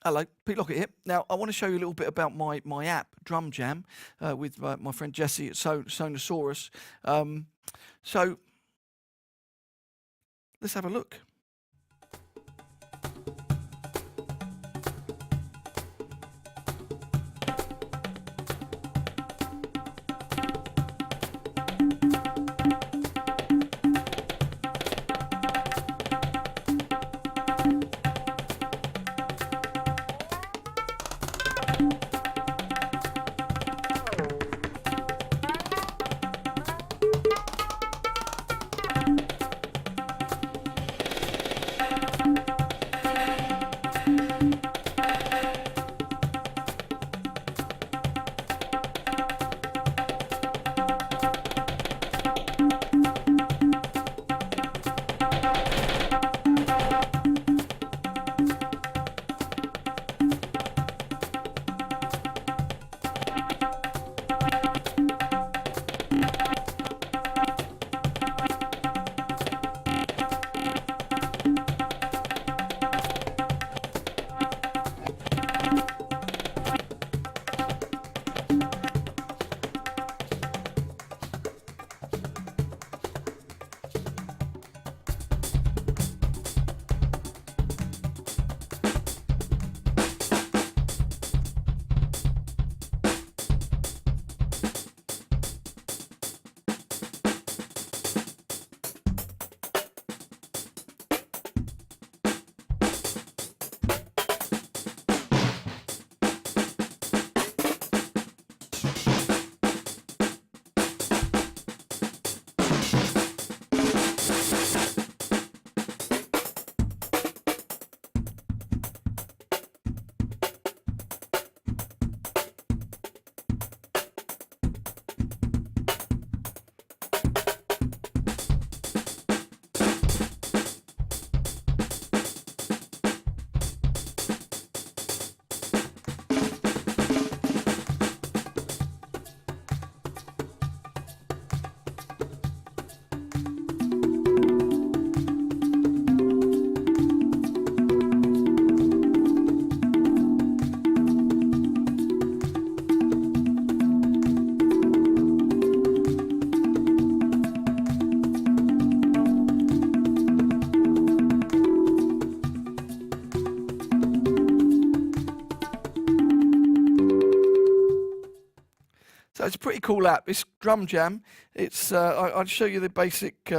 Hello, Pete Lockett here. Now, I want to show you a little bit about my app, Drum Jam, with my friend Jesse at Sonosaurus. So, let's have a look. So it's a pretty cool app. It's Drum Jam. It's I'll show you the basic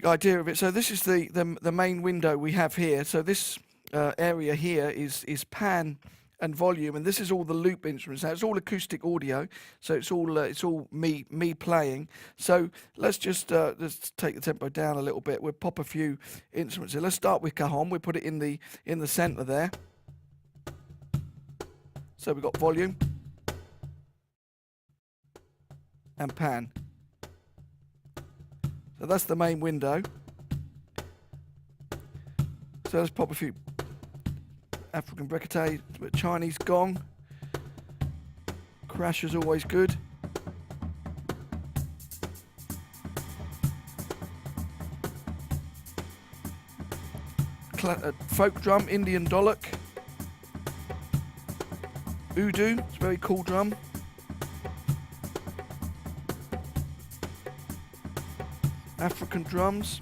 idea of it. So this is the main window we have here. So this area here is pan and volume, and this is all the loop instruments. Now it's all acoustic audio, so it's all me playing. So let's just let's take the tempo down a little bit. We'll pop a few instruments here. Let's start with cajon. We put it in the center there. So we've got volume and pan. So that's the main window. So let's pop a few African briquettes, a bit of Chinese gong. Crash is always good. Folk drum, Indian dolok. Udu, it's a very cool drum. African drums.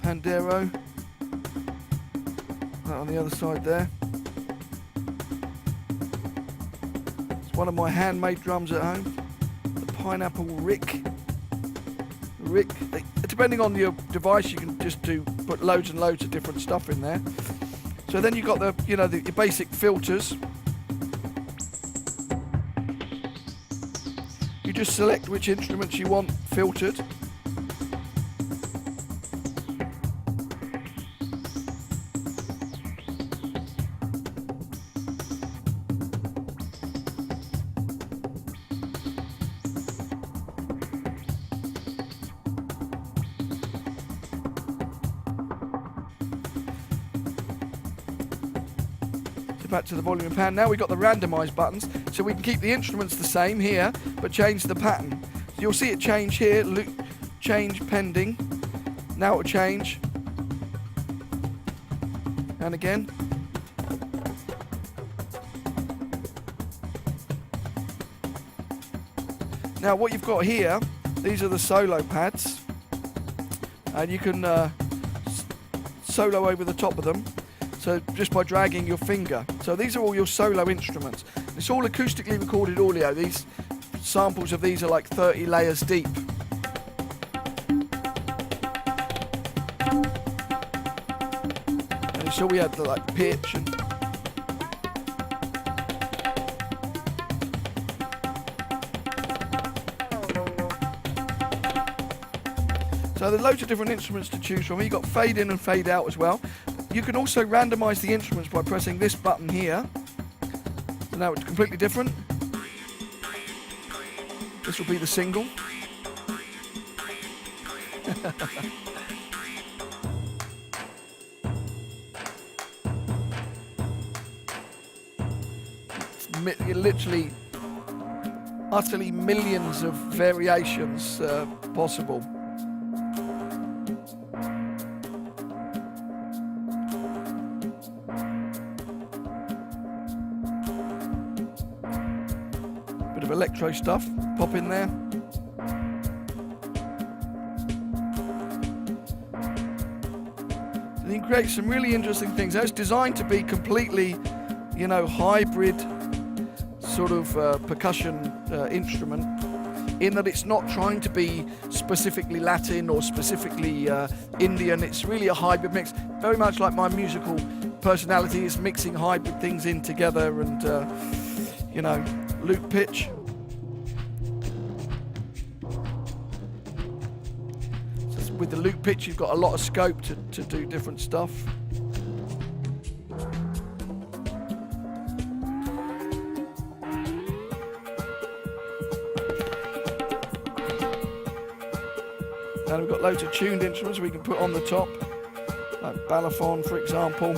Pandero. That on the other side there. It's one of my handmade drums at home. The pineapple rick. Depending on your device, you can just put loads and loads of different stuff in there. So then you've got your basic filters. You just select which instruments you want filtered. Back to the volume and pan. Now we've got the randomize buttons, so we can keep the instruments the same here, but change the pattern. So you'll see it change here, change pending, Now it'll change. And again. Now what you've got here, these are the solo pads, and you can solo over the top of them, so just by dragging your finger. So these are all your solo instruments. It's all acoustically recorded audio. These samples of these are like 30 layers deep. And so we had the like pitch and so there's loads of different instruments to choose from. You've got fade in and fade out as well. You can also randomize the instruments by pressing this button here. So now it's completely different. This will be the single. It's literally, utterly millions of variations possible. Bit of electro stuff, pop in there. So you can create some really interesting things. Now it's designed to be completely, you know, hybrid sort of percussion instrument, in that it's not trying to be specifically Latin or specifically Indian. It's really a hybrid mix, very much like my musical personality is mixing hybrid things in together and, you know, loop pitch. So with the loop pitch, you've got a lot of scope to do different stuff. And we've got loads of tuned instruments we can put on the top, like balafon, for example.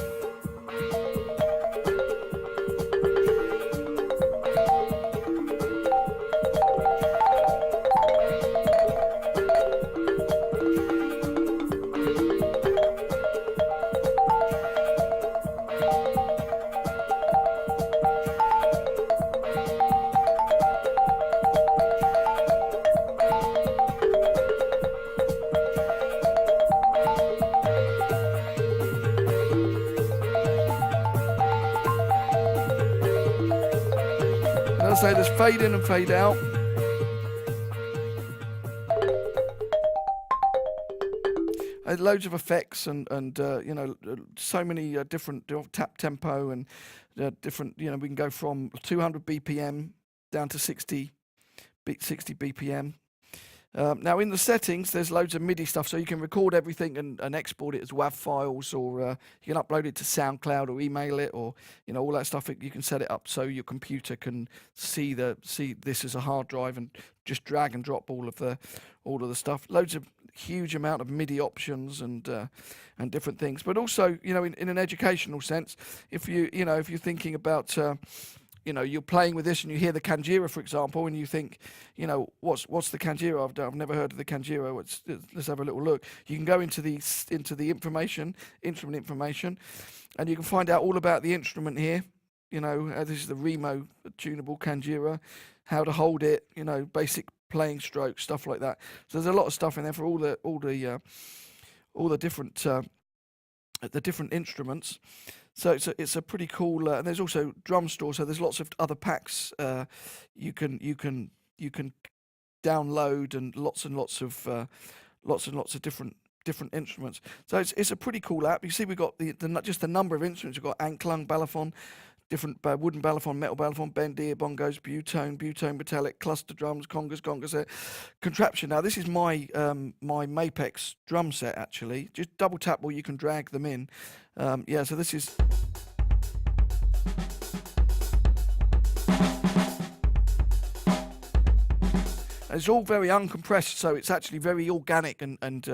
So there's fade in and fade out. Loads of effects and you know, so many different tap tempo and different, you know, we can go from 200 BPM down to 60 BPM. Now in the settings, there's loads of MIDI stuff, so you can record everything and export it as WAV files, or you can upload it to SoundCloud or email it, or you know, all that stuff. You can set it up so your computer can see this as a hard drive and just drag and drop all of the stuff. Loads of huge amount of MIDI options and different things. But also, you know, in an educational sense, if you're thinking about you know, you're playing with this and you hear the kanjira, for example, and you think, you know, what's the kanjira? I've never heard of the kanjira. Let's have a little look. You can go into the instrument information, and you can find out all about the instrument here. You know, this is the Remo tunable kanjira, how to hold it, you know, basic playing strokes, stuff like that. So there's a lot of stuff in there for all the different instruments. So it's a pretty cool, and there's also drum store. So there's lots of other packs you can download, and lots of different instruments. So it's a pretty cool app. You see, we've got just the number of instruments. We've got anklang, balafon, different wooden balafon, metal balafon, bendir, bongos, butone, metallic, cluster drums, congas, contraption. Now this is my my Mapex drum set actually. Just double tap or you can drag them in. Yeah, so this is. It's all very uncompressed, so it's actually very organic and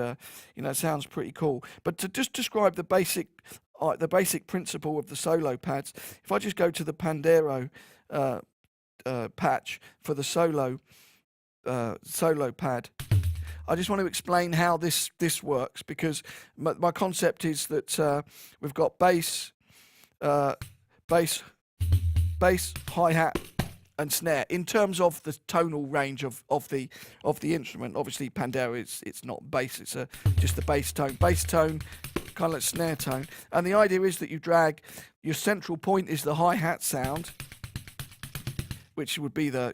you know, sounds pretty cool. But to just describe the basic principle of the solo pads, if I just go to the Pandero patch for the solo pad, I just want to explain how this works, because my concept is that we've got bass, bass, hi-hat, and snare in terms of the tonal range of the instrument. Obviously, Pandera it's not bass; it's just the bass tone, kind of like snare tone. And the idea is that you drag your central point is the hi-hat sound, which would be the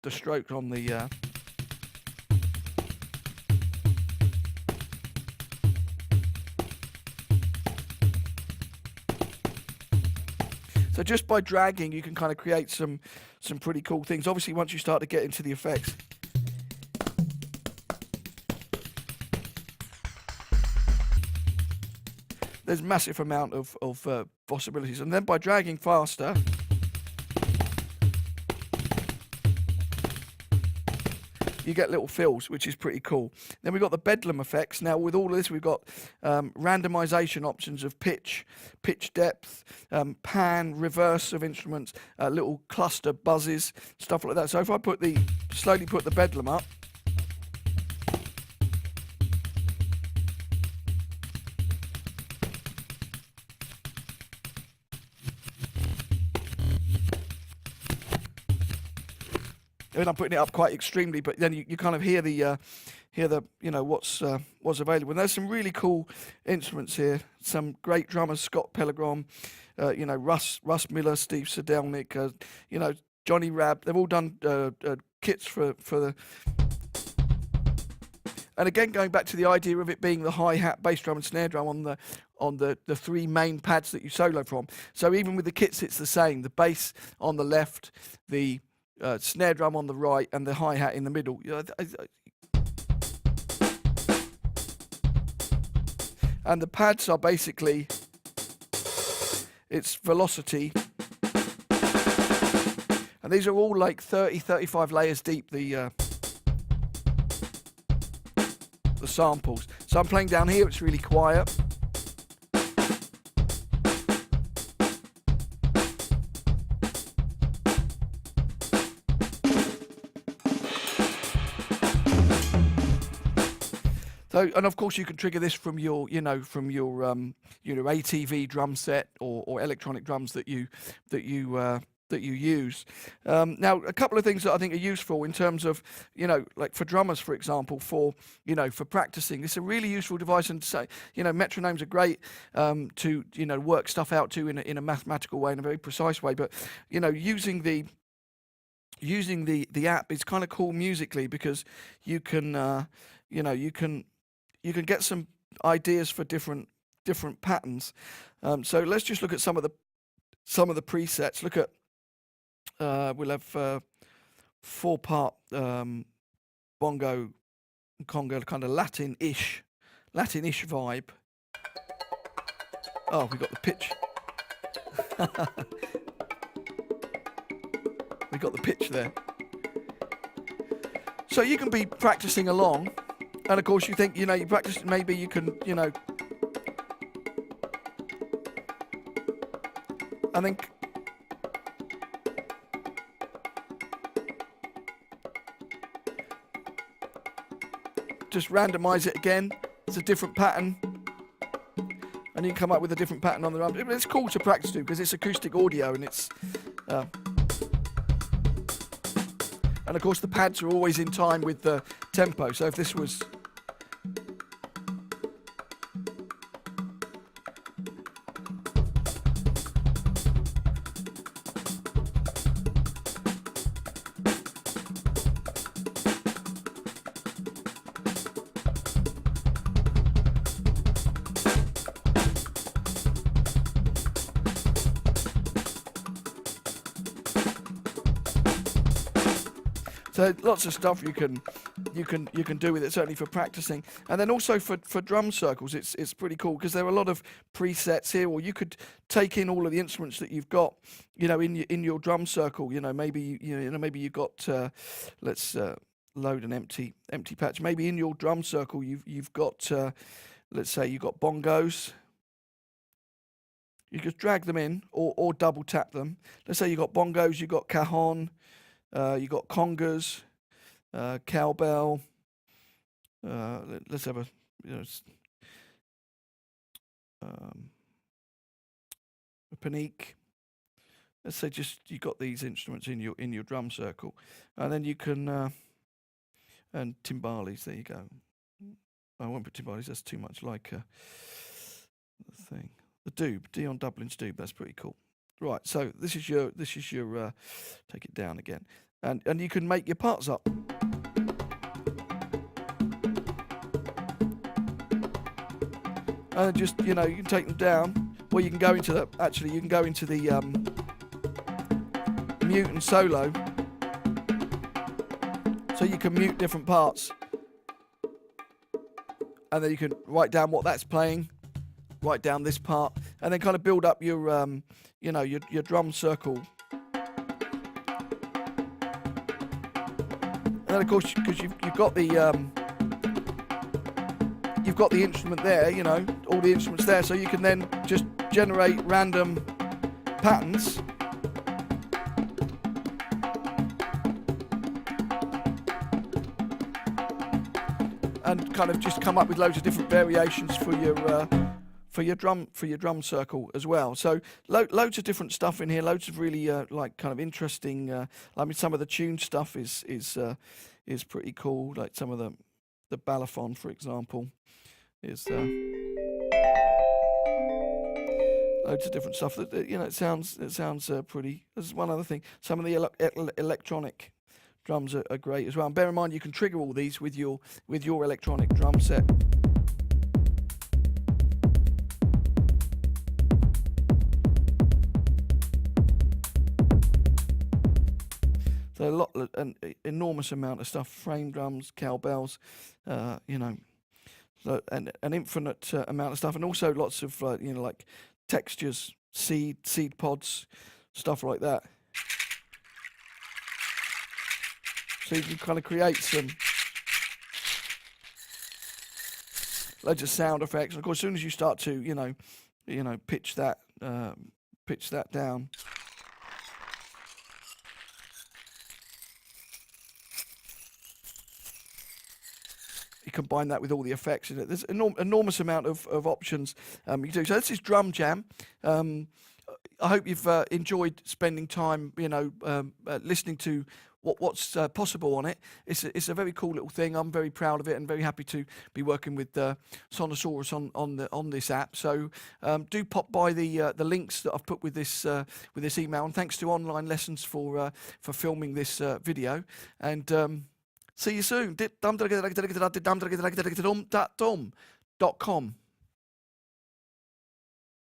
the stroke on the. So just by dragging, you can kind of create some pretty cool things. Obviously, once you start to get into the effects, there's massive amount of possibilities. And then by dragging faster, you get little fills, which is pretty cool. Then we've got the bedlam effects. Now, with all of this, we've got randomization options of pitch depth, pan, reverse of instruments, little cluster buzzes, stuff like that. So if I slowly put the bedlam up, and I'm putting it up quite extremely, but then you kind of hear the what's available. And there's some really cool instruments here. Some great drummers: Scott Pellegrom, Russ Miller, Steve Sedelnik, Johnny Rabb. They've all done kits for the. And again, going back to the idea of it being the hi-hat, bass drum, and snare drum on the three main pads that you solo from. So even with the kits, it's the same. The bass on the left, the snare drum on the right, and the hi-hat in the middle. And the pads are basically, it's velocity. And these are all like 35 layers deep, the samples. So I'm playing down here, it's really quiet. So, and of course you can trigger this from your ATV drum set or electronic drums that you use. Now, a couple of things that I think are useful in terms of, like for drummers, for example, for practicing. It's a really useful device, and so, metronomes are great to work stuff out to in a mathematical way, in a very precise way. But using the app is kind of cool musically, because you can you can get some ideas for different patterns. So let's just look at some of the presets. Look at we'll have 4-part bongo and conga, kind of Latin-ish vibe. Oh, we got the pitch. We got the pitch there. So you can be practicing along. And of course, you think, you practice, maybe you can, I think, just randomize it again. It's a different pattern. And you can come up with a different pattern on the drum. It's cool to practice to, because it's acoustic audio, and it's, and of course the pads are always in time with the tempo. So if this was, so lots of stuff you can do with it, certainly for practicing. And then also for drum circles, it's pretty cool, because there are a lot of presets here, or you could take in all of the instruments that you've got, in your drum circle. Maybe you've got let's load an empty patch. Maybe in your drum circle you've got let's say you've got bongos. You just drag them in or double tap them. Let's say you've got bongos, you've got cajon, you got congas, cowbell, Let's have a, you know, a panique. Let's say just you got these instruments in your drum circle, and then you can and timbales. There you go. I won't put timbales. That's too much like the thing. The doob, Dion Dublin's doob. That's pretty cool. Right. So this is your take it down again, and you can make your parts up. And just, you can take them down, or you can go into the mute and solo, so you can mute different parts, and then you can write down what that's playing, write down this part, and then kind of build up your your drum circle. And then of course, because you've got the instrument there, all the instruments there, so you can then just generate random patterns. And kind of just come up with loads of different variations for your drum circle as well. So loads of different stuff in here, loads of really like kind of interesting. I mean, some of the tune stuff is pretty cool. Like some of the balafon, for example, is loads of different stuff that it sounds pretty. This is one other thing. Some of the electronic drums are great as well. And bear in mind, you can trigger all these with your electronic drum set. So an enormous amount of stuff: frame drums, cowbells, so, and an infinite amount of stuff, and also lots of like textures, seed pods, stuff like that. So you can kind of create some loads of sound effects. And of course, as soon as you start to pitch that down, you combine that with all the effects in it. There's an enormous amount of options you can do. So this is Drum Jam. I hope you've enjoyed spending time, listening to what's possible on it. It's a very cool little thing. I'm very proud of it and very happy to be working with Sonosaurus on this app. So do pop by the links that I've put with this email. And thanks to Online Lessons for filming this video. And see you soon.